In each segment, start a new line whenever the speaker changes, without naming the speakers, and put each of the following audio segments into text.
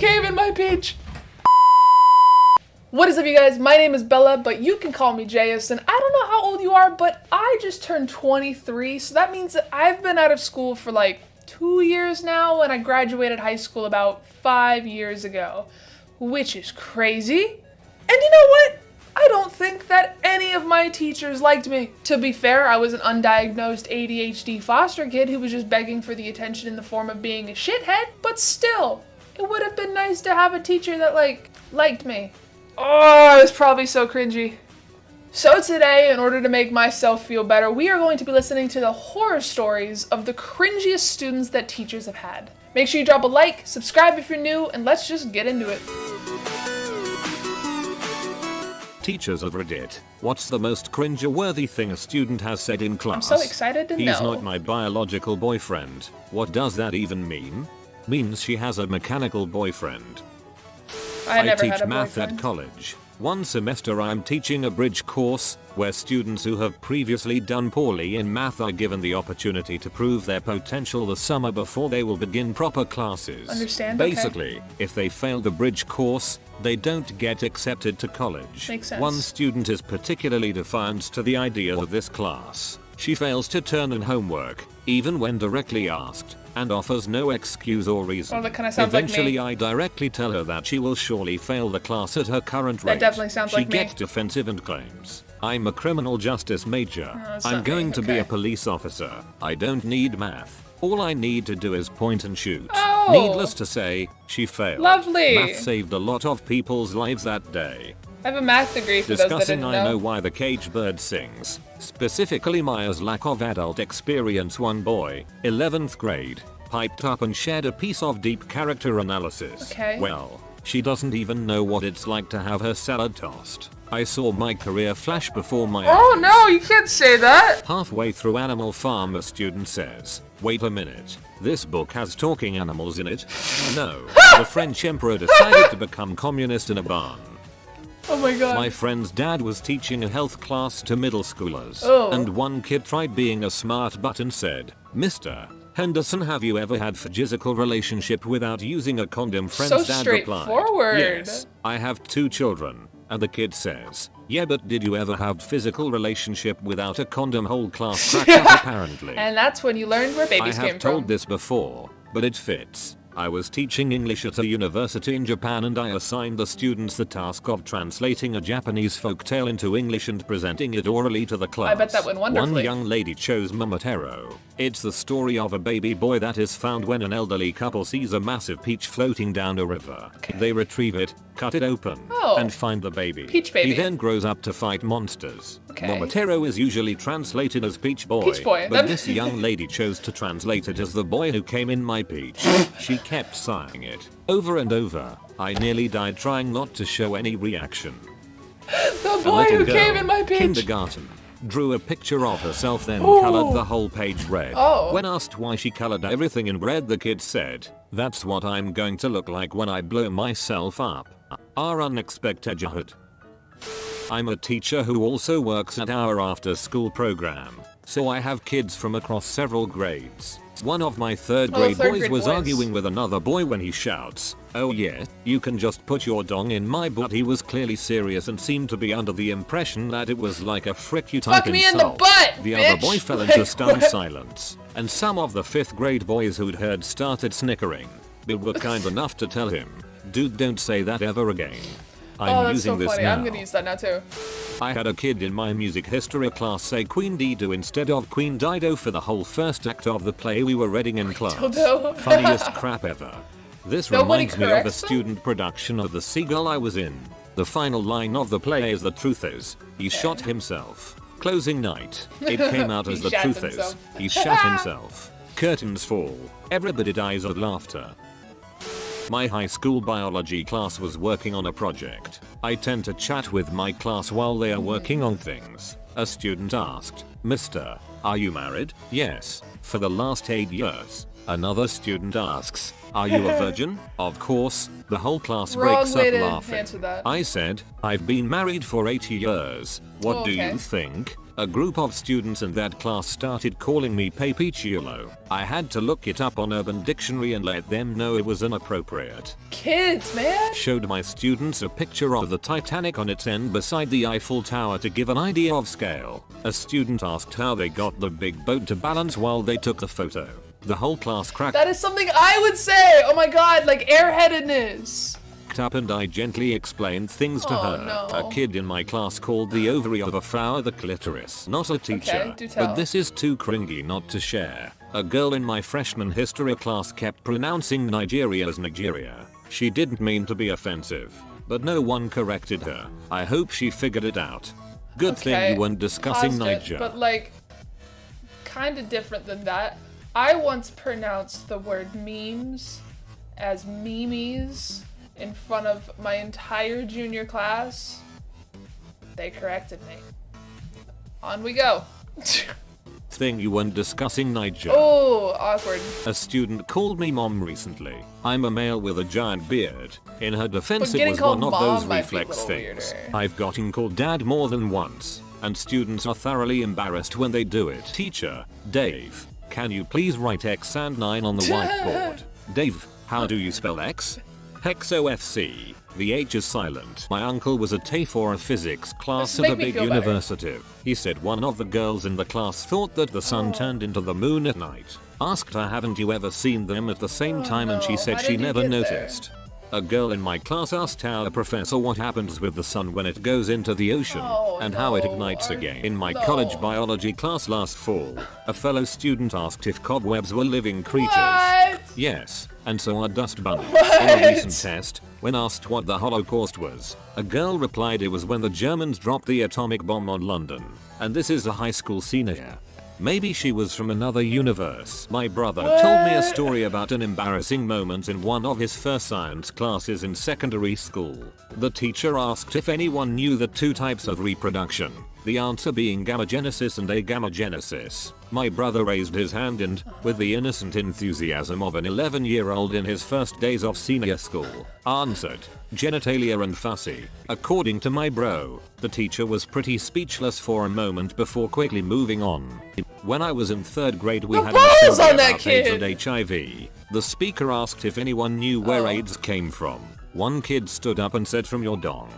came in my peach. What is up, you guys? My name is Bella, but you can call me Jayus, and I don't know how old you are, but I just turned 23, so that means that I've been out of school for like 2 years now, and I graduated high school about 5 years ago, which is crazy. And you know what? I don't think that any of my teachers liked me. To be fair, I was an undiagnosed ADHD foster kid who was just begging for the attention in the form of being a shithead, but still, it would have been nice to have a teacher that liked me. Oh, it was probably so cringy. So today, in order to make myself feel better, we are going to be listening to the horror stories of the cringiest students that teachers have had. Make sure you drop a like, subscribe if you're new, and let's just get into it.
Teachers of Reddit, what's the most cringe-worthy thing a student has said in class?
I'm so excited to know.
He's not my biological boyfriend. What does that even mean? Means she has a mechanical boyfriend. I teach math at college. One semester I'm teaching a bridge course, where students who have previously done poorly in math are given the opportunity to prove their potential the summer before they will begin proper classes.
Understand?
Basically,
okay.
If they fail the bridge course, they don't get accepted to college.
Makes sense.
One student is particularly defiant to the idea of this class. She fails to turn in homework, even when directly asked, and offers no excuse or reason.
Oh, that kind of sounds
Eventually,
like me.
I directly tell her that she will surely fail the class at her current rate.
That definitely sounds like me.
She gets defensive and claims, "I'm a criminal justice major. I'm going to be a police officer. I don't need math. All I need to do is point and shoot."
Oh.
Needless to say, she failed.
Lovely.
Math saved a lot of people's lives that day.
I have a math degree for those that
Discussing
didn't
I know
know.
why the cage bird sings. Specifically Maya's lack of adult experience. One boy, 11th grade, piped up and shared a piece of deep character analysis.
Okay.
Well, she doesn't even know what it's like to have her salad tossed. I saw my career flash before my eyes.
Oh no, you can't say that!
Halfway through Animal Farm, a student says, "Wait a minute, this book has talking animals in it?" No, the French emperor decided to become communist in a barn.
Oh my god.
My friend's dad was teaching a health class to middle schoolers, and one kid tried being a smart butt and said, "Mr. Henderson, have you ever had a physical relationship without using a condom?" Friend's dad replied,
straightforward.
"Yes, I have 2 children." And the kid says, "Yeah, but did you ever have physical relationship without a condom?" Whole class cracked up apparently.
And that's when you learned where babies
I
came
have told
from.
this before, but it fits. I was teaching English at a university in Japan, and I assigned the students the task of translating a Japanese folktale into English and presenting it orally to the class.
I bet that went wonderfully.
One young lady chose Momotaro. It's the story of a baby boy that is found when an elderly couple sees a massive peach floating down a river.
Okay.
They retrieve it, cut it open, and find the baby.
Peach baby.
He then grows up to fight monsters.
Okay.
Momotaro is usually translated as Peach Boy,
Peach Boy.
but this young lady chose to translate it as the boy who came in my peach. She kept sighing it over and over. I nearly died trying not to show any reaction.
The boy who came in my peach.
Kindergarten. Drew a picture of herself, then
Ooh.
colored the whole page red.
Oh.
When asked why she colored everything in red, the kid said, "That's what I'm going to look like when I blow myself up." Our unexpected childhood. I'm a teacher who also works at our after-school program, so I have kids from across several grades. One of my third grade boys was arguing with another boy when he shouts, "Oh yeah, you can just put your dong in my butt." He was clearly serious and seemed to be under the impression that it was like a frick you type
Fuck me
insult.
in the butt,
The
bitch.
other boy fell into stunned silence, and some of the 5th grade boys who'd heard started snickering. They were kind enough to tell him, "Dude, don't say that ever again." I'm
that's
using
so
this
funny.
now.
I'm gonna use that now too.
I had a kid in my music history class say Queen Dido instead of Queen Dido for the whole first act of the play we were reading in class.
Dildo.
Funniest crap ever. This
Nobody
reminds me of a
corrects them?
student production of The Seagull I was in. The final line of the play is "The truth is, he shot himself." Closing night. It came out as
He
"The
shat
truth
himself.
is, he shot himself." Curtains fall. Everybody dies of laughter. My high school biology class was working on a project. I tend to chat with my class while they are working on things. A student asked, "Mister, are you married?" "Yes, for the last 8 years." Another student asks, "Are you a virgin?" Of course, the whole class breaks
way
up
to
laughing.
answer that.
I said, "I've been married for 8 years. What do
Okay.
you think?" A group of students in that class started calling me Papi Chulo. I had to look it up on Urban Dictionary and let them know it was inappropriate.
Kids, man.
Showed my students a picture of the Titanic on its end beside the Eiffel Tower to give an idea of scale. A student asked how they got the big boat to balance while they took the photo. The whole class cracked
That is something I would say. Oh my god, like airheadedness.
up and I gently explained things to her.
No.
A kid in my class called the ovary of a flower the clitoris. Not a teacher.
Okay, do tell.
But this is too cringy not to share. A girl in my freshman history class kept pronouncing Nigeria as Nigeria. She didn't mean to be offensive, but no one corrected her. I hope she figured it out. Good thing you weren't discussing Niger.
But like, kinda different than that. I once pronounced the word memes as memes in front of my entire junior class. They corrected me. On we go.
Thing you weren't discussing Niger.
Oh, awkward.
A student called me mom recently. I'm a male with a giant beard. In her defense,
But
it was
getting
one of
called
those
mom might be a
reflex
little
things.
weirder.
I've gotten called dad more than once, and students are thoroughly embarrassed when they do it. Teacher, Dave, can you please write X and 9 on the whiteboard? Dave, how do you spell X? HexOFC. The H is silent. My uncle was a TAFE for a physics class
This
at a
make me
big
feel better.
university. He said one of the girls in the class thought that the sun turned into the moon at night. Asked her, haven't you ever seen them at the same time, and she
no.
said
How
she
did you
never
get there?
noticed. A girl in my class asked our professor what happens with the sun when it goes into the ocean,
Oh,
and how it
no.
ignites again. In my
No.
college biology class last fall, a fellow student asked if cobwebs were living creatures.
What?
Yes, and so are dust bunnies.
What?
In a recent test, when asked what the Holocaust was, a girl replied it was when the Germans dropped the atomic bomb on London. And this is a high school senior. Maybe she was from another universe. My brother told me a story about an embarrassing moment in one of his first science classes in secondary school. The teacher asked if anyone knew the two types of reproduction, the answer being gamegenesis and agamogenesis. My brother raised his hand and, with the innocent enthusiasm of an 11-year-old in his first days of senior school, answered, genitalia and fussy. According to my bro, the teacher was pretty speechless for a moment before quickly moving on. When I was in 3rd grade, we
The
had
balls
an assembly
on that
about AIDS
kid!
and HIV. The speaker asked if anyone knew where AIDS came from. One kid stood up and said, from your dong.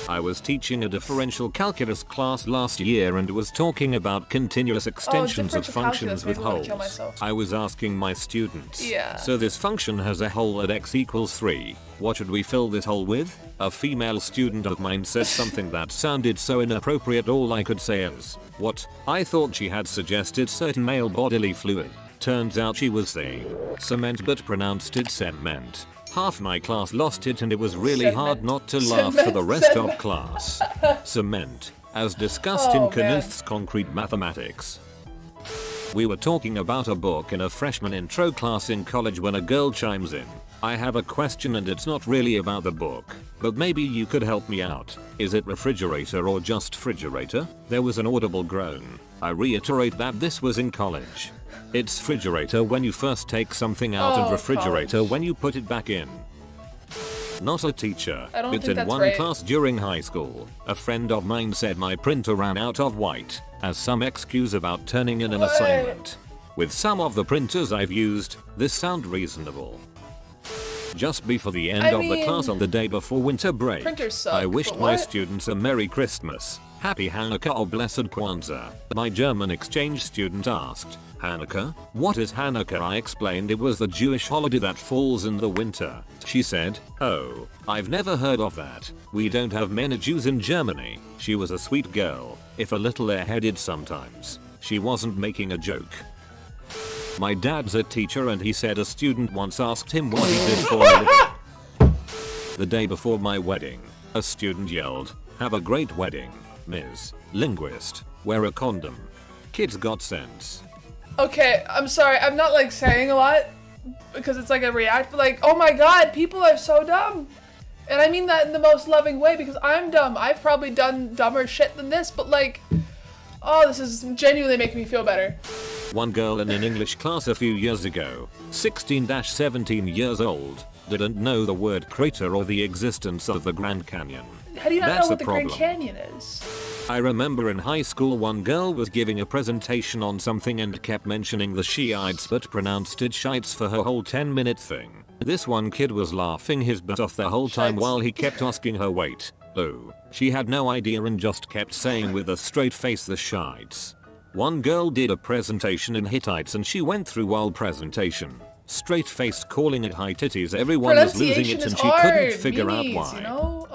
I was teaching a differential calculus class last year and was talking about continuous extensions of
differential
functions
calculus
with
made me wanna kill
holes.
myself.
I was asking my students,
Yeah.
so this function has a hole at x equals 3. What should we fill this hole with? A female student of mine said something that sounded so inappropriate, all I could say is, what? I thought she had suggested certain male bodily fluid. Turns out she was saying cement but pronounced it cement. Half my class lost it and it was really
Cement.
hard not to laugh for the rest
Cement.
of class. Cement, as discussed
Oh,
in Knuth's Concrete Mathematics. We were talking about a book in a freshman intro class in college when a girl chimes in. I have a question and it's not really about the book, but maybe you could help me out. Is it refrigerator or just refrigerator? There was an audible groan. I reiterate that this was in college. It's refrigerator when you first take something out and refrigerator
college.
when you put it back in. Not a teacher.
I don't
It's
think
in
that's
one
right.
class during high school. A friend of mine said my printer ran out of white as some excuse about turning in an
What?
assignment. With some of the printers I've used, this sound reasonable. Just before the end
I
of the
mean,
class on the day before winter break,
printers suck,
I wished
but
my
what?
students a Merry Christmas, Happy Hanukkah or Blessed Kwanzaa. My German exchange student asked, Hanukkah? What is Hanukkah? I explained it was the Jewish holiday that falls in the winter. She said, oh, I've never heard of that. We don't have many Jews in Germany. She was a sweet girl, if a little airheaded sometimes. She wasn't making a joke. My dad's a teacher and he said a student once asked him what he did for a living. The day before my wedding, a student yelled, have a great wedding, Ms. Linguist. Wear a condom. Kids got sense.
Okay, I'm sorry. I'm not like saying a lot because it's like a react, but like, oh my god, people are so dumb. And I mean that in the most loving way because I'm dumb. I've probably done dumber shit than this, but like, oh, this is genuinely making me feel better.
One girl in an English class a few years ago, 16-17 years old, didn't know the word crater or the existence of the Grand Canyon.
How do you not
That's
know what
the
the Grand
problem.
Canyon is?
I remember in high school one girl was giving a presentation on something and kept mentioning the Shiites but pronounced it shites for her whole 10-minute thing. This one kid was laughing his butt off the whole time while he kept asking her wait. Oh, she had no idea and just kept saying with a straight face the shites. One girl did a presentation in Hittites and she went through while presentation. Straight faced calling it high titties, everyone was losing it and she couldn't figure out why.
You know?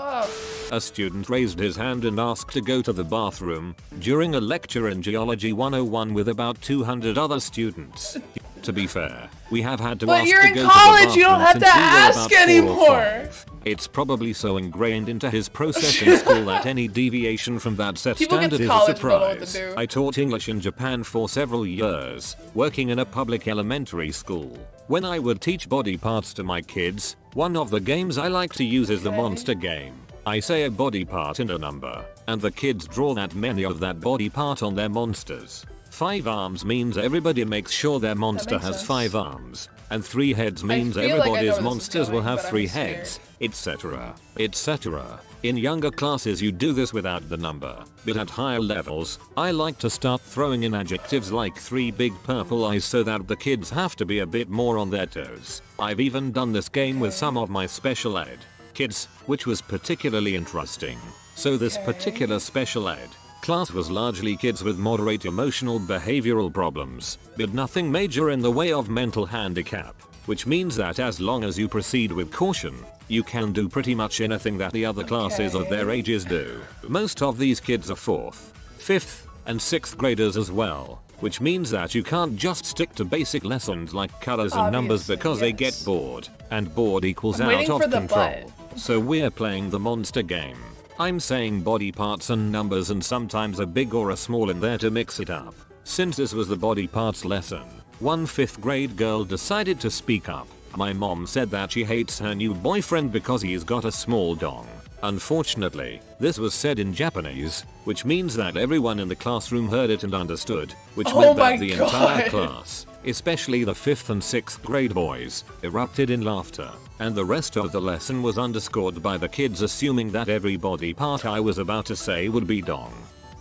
A student raised his hand and asked to go to the bathroom during a lecture in Geology 101 with about 200 other students. To be fair, we have had to ask to go to the bathroom. But you're in college,
you don't have to ask anymore.
It's probably so ingrained into his process in school that any deviation from that set standard is a surprise. I taught English in Japan for several years, working in a public elementary school. When I would teach body parts to my kids, one of the games I like to use is the monster game. I say a body part and a number, and the kids draw that many of that body part on their monsters. 5 arms means everybody makes sure their monster has 5 arms, and 3 heads means everybody's monsters will have 3 heads, etc. etc. In younger classes you do this without the number, but at higher levels, I like to start throwing in adjectives like 3 big purple eyes so that the kids have to be a bit more on their toes. I've even done this game with some of my special ed kids, which was particularly interesting. So this particular special ed class was largely kids with moderate emotional behavioral problems, but nothing major in the way of mental handicap, which means that as long as you proceed with caution, you can do pretty much anything that the other classes of their ages do. Most of these kids are 4th, 5th, and 6th graders as well, which means that you can't just stick to basic lessons like colors and numbers because they get bored, and bored equals out of control. So we're playing the monster game. I'm saying body parts and numbers and sometimes a big or a small in there to mix it up. Since this was the body parts lesson, one 5th grade girl decided to speak up. My mom said that she hates her new boyfriend because he's got a small dong. Unfortunately, this was said in Japanese, which means that everyone in the classroom heard it and understood, which meant that the entire class, especially the 5th and 6th grade boys, erupted in laughter, and the rest of the lesson was underscored by the kids assuming that every body part I was about to say would be dong.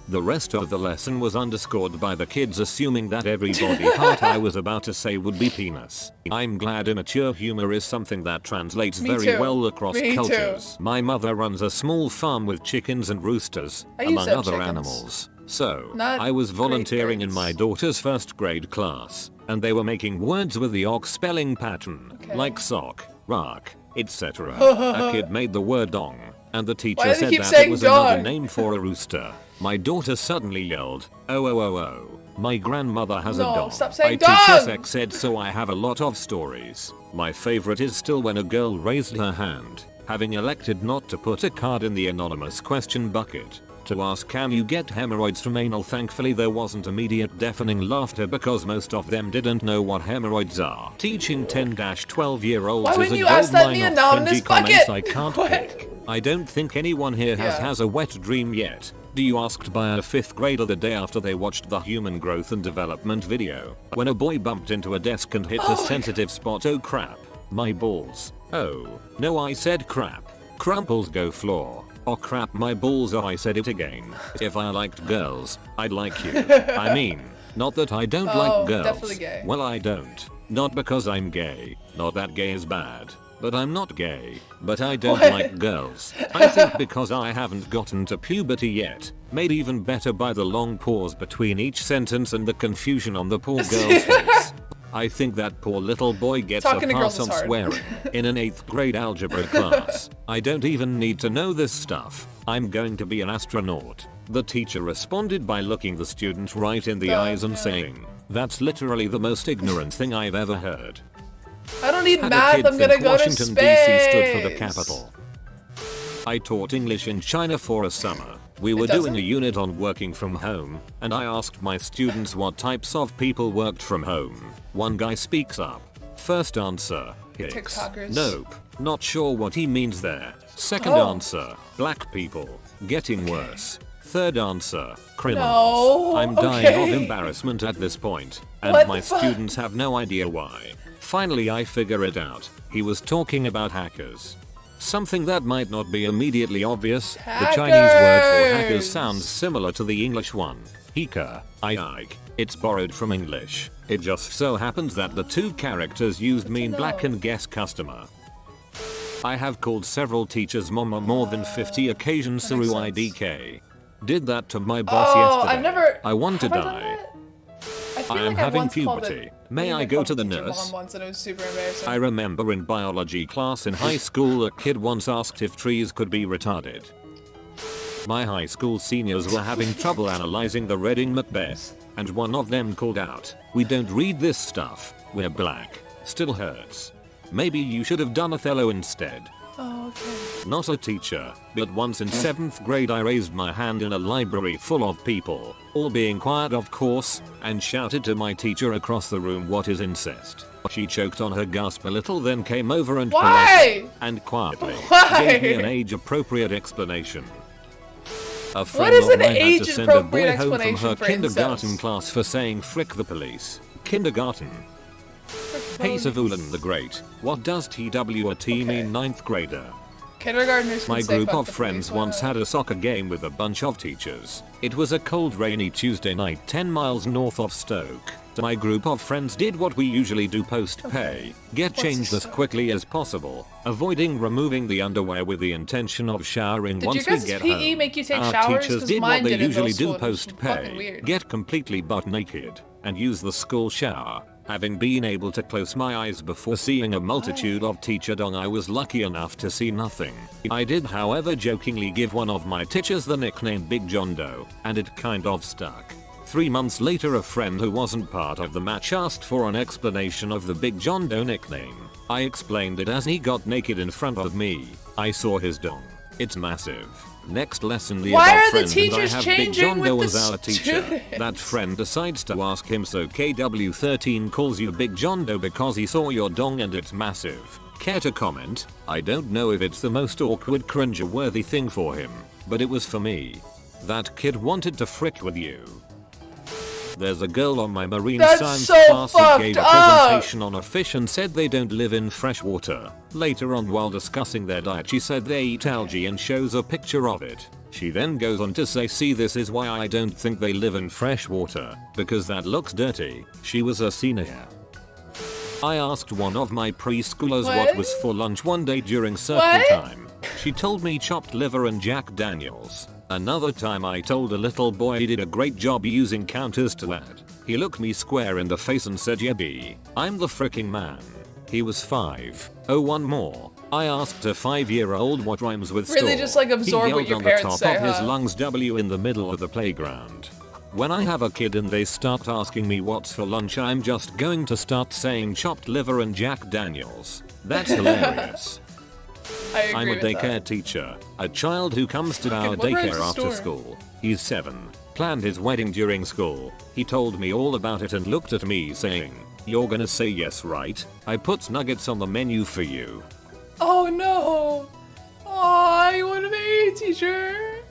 The rest of the lesson was underscored by the kids assuming that every body part I was about to say would be penis. I'm glad immature humor is something that translates very well across cultures. My mother runs a small farm with chickens and roosters, among other animals. So, I was volunteering in my daughter's 1st grade class, and they were making words with the ox spelling pattern, like sock, rock, etc. A kid made the word dong, and the teacher said that it was another name for a rooster. My daughter suddenly yelled, "Oh oh oh oh, my grandmother has a dong."
Stop saying
I teacher sex ed, so I have a lot of stories. My favorite is still when a girl raised her hand, having elected not to put a card in the anonymous question bucket, to ask can you get hemorrhoids from anal. Thankfully there wasn't immediate deafening laughter because most of them didn't know what hemorrhoids are. Teaching 10-12-year-olds is a goldmine of cringy comments I can't pick. I don't think anyone here has a wet dream yet. Do you asked by a 5th grader the day after they watched the human growth and development video, when a boy bumped into a desk and hit a sensitive spot. Oh crap, my balls. Oh, no, I said crap. Crumples go floor. Oh crap, my balls. Oh, I said it again. If I liked girls, I'd like you. I mean, not that I don't like girls.
Definitely gay.
Well, I don't. Not because I'm gay. Not that gay is bad. But I'm not gay. But I don't like girls. I think because I haven't gotten to puberty yet. Made even better by the long pause between each sentence and the confusion on the poor girl's face. I think that poor little boy gets a pass on swearing in an 8th grade algebra class. I don't even need to know this stuff. I'm going to be an astronaut. The teacher responded by looking the student right in the eyes and saying, "That's literally the most ignorant thing I've ever heard."
I don't need math, I'm gonna go to
Washington,
space.
DC stood for the capital. I taught English in China for a summer. We were doing a unit on working from home, and I asked my students what types of people worked from home. One guy speaks up. First answer, hicks.
TikTokers.
Nope, not sure what he means there. Second answer, black people. Getting worse. Third answer, criminals.
No,
I'm dying of embarrassment at this point, and my students have no idea why. Finally I figure it out. He was talking about hackers. Something that might not be immediately obvious, the Chinese word for hackers
Hackers.
sounds similar to the English one, hacker, It's borrowed from English. It just so happens that the two characters used mean black and guess customer. I have called several teachers mom on more than 50 occasions through IDK. Did that to my boss yesterday.
I've never.
I want to
have I done
die.
that? I feel
I am
like I
having
once called
puberty.
it-
May
I
I
think
go
called
to the
teacher
nurse?
mom once and it was super embarrassing.
I remember in biology class in high school a kid once asked if trees could be retarded. My high school seniors were having trouble analyzing the Reading Macbeth, and one of them called out, "We don't read this stuff, we're black." Still hurts. Maybe you should have done Othello instead.
Oh, okay.
Not a teacher, but once in 7th grade I raised my hand in a library full of people, all being quiet of course, and shouted to my teacher across the room, "What is incest?" She choked on her gasp a little, then came over and politely and quietly gave me an age-appropriate explanation. A friend
is
of
an
mine had to send a boy
age-appropriate
home from her
explanation for
kindergarten
incest?
class for saying "frick the police." Kindergarten. Hey Savulan the Great, what does TWAT mean 9th grader?
Kindergartners.
My
can say
group
fuck
of
the
friends
police.
once had a soccer game with a bunch of teachers. It was a cold rainy Tuesday night 10 miles north of Stoke. My group of friends did what we usually do post-pay. Get changed as quickly as possible, avoiding removing the underwear with the intention of showering
Did
once
your
we
guys'
get
PE
home.
make you take
Our
showers?
teachers
'Cause
did
mine
what they
did in middle
usually do
school, and it was fucking
post-pay.
weird.
Get completely butt naked and use the school shower. Having been able to close my eyes before seeing a multitude of teacher dong, I was lucky enough to see nothing. I did however jokingly give one of my teachers the nickname Big John Doe, and it kind of stuck. 3 months later a friend who wasn't part of the match asked for an explanation of the Big John Doe nickname. I explained it as he got naked in front of me. I saw his dong. It's massive. Next lesson, the
Why
above
are the
friend and I
teachers
have Big
changing
John
with
Doe
the
as our teacher.
students?
That friend decides to ask him, so KW13 calls you Big John Doe because he saw your dong and it's massive. Care to comment? I don't know if it's the most awkward cringe-worthy thing for him, but it was for me. That kid wanted to frick with you. There's a girl on my marine
That's
science
so
class who gave a
fucked up.
presentation on a fish and said they don't live in fresh water. Later on, while discussing their diet, she said they eat algae and shows a picture of it. She then goes on to say, "See, this is why I don't think they live in fresh water, because that looks dirty." She was a senior. I asked one of my preschoolers what was for lunch one day during circle time. She told me chopped liver and Jack Daniels. Another time I told a little boy he did a great job using counters to that. He looked me square in the face and said, "Yeah, B, I'm the fricking man." He was 5. Oh, one more. I asked a 5-year-old what rhymes with store.
Really just, like, absorb
He
what
yelled
your
on
parents
the top
say,
of his
huh?
lungs W in the middle of the playground. When I have a kid and they start asking me what's for lunch, I'm just going to start saying chopped liver and Jack Daniels. That's hilarious.
I agree
I'm a
with
daycare
that.
teacher, a child who comes to our
what rhymes
daycare
with
after
store?
school. He's 7. Planned his wedding during school. He told me all about it and looked at me saying, "You're gonna say yes, right? I put nuggets on the menu for you."
Oh no! Oh, you want to be a teacher?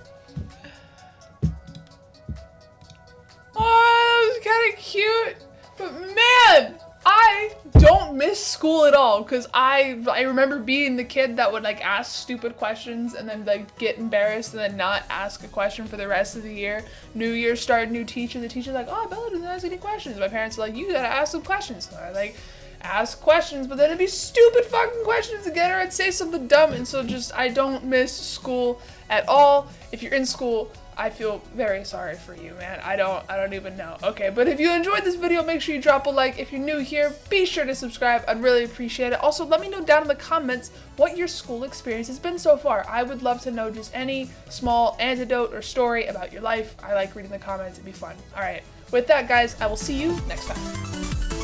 Oh, that was kind of cute. But man, I don't miss school at all because I remember being the kid that would like ask stupid questions and then like get embarrassed and then not ask a question for the rest of the year. New year started, new teacher. The teacher's like, "Oh, Bella doesn't ask any questions." My parents are like, "You gotta ask some questions." So I like ask questions, but then it'd be stupid fucking questions again, or I'd say something dumb. And so just I don't miss school at all. If you're in school, I feel very sorry for you, man. I don't even know. Okay, but if you enjoyed this video, make sure you drop a like. If you're new here, be sure to subscribe. I'd really appreciate it. Also, let me know down in the comments what your school experience has been so far. I would love to know just any small anecdote or story about your life. I like reading the comments. It'd be fun. All right, with that, guys, I will see you next time.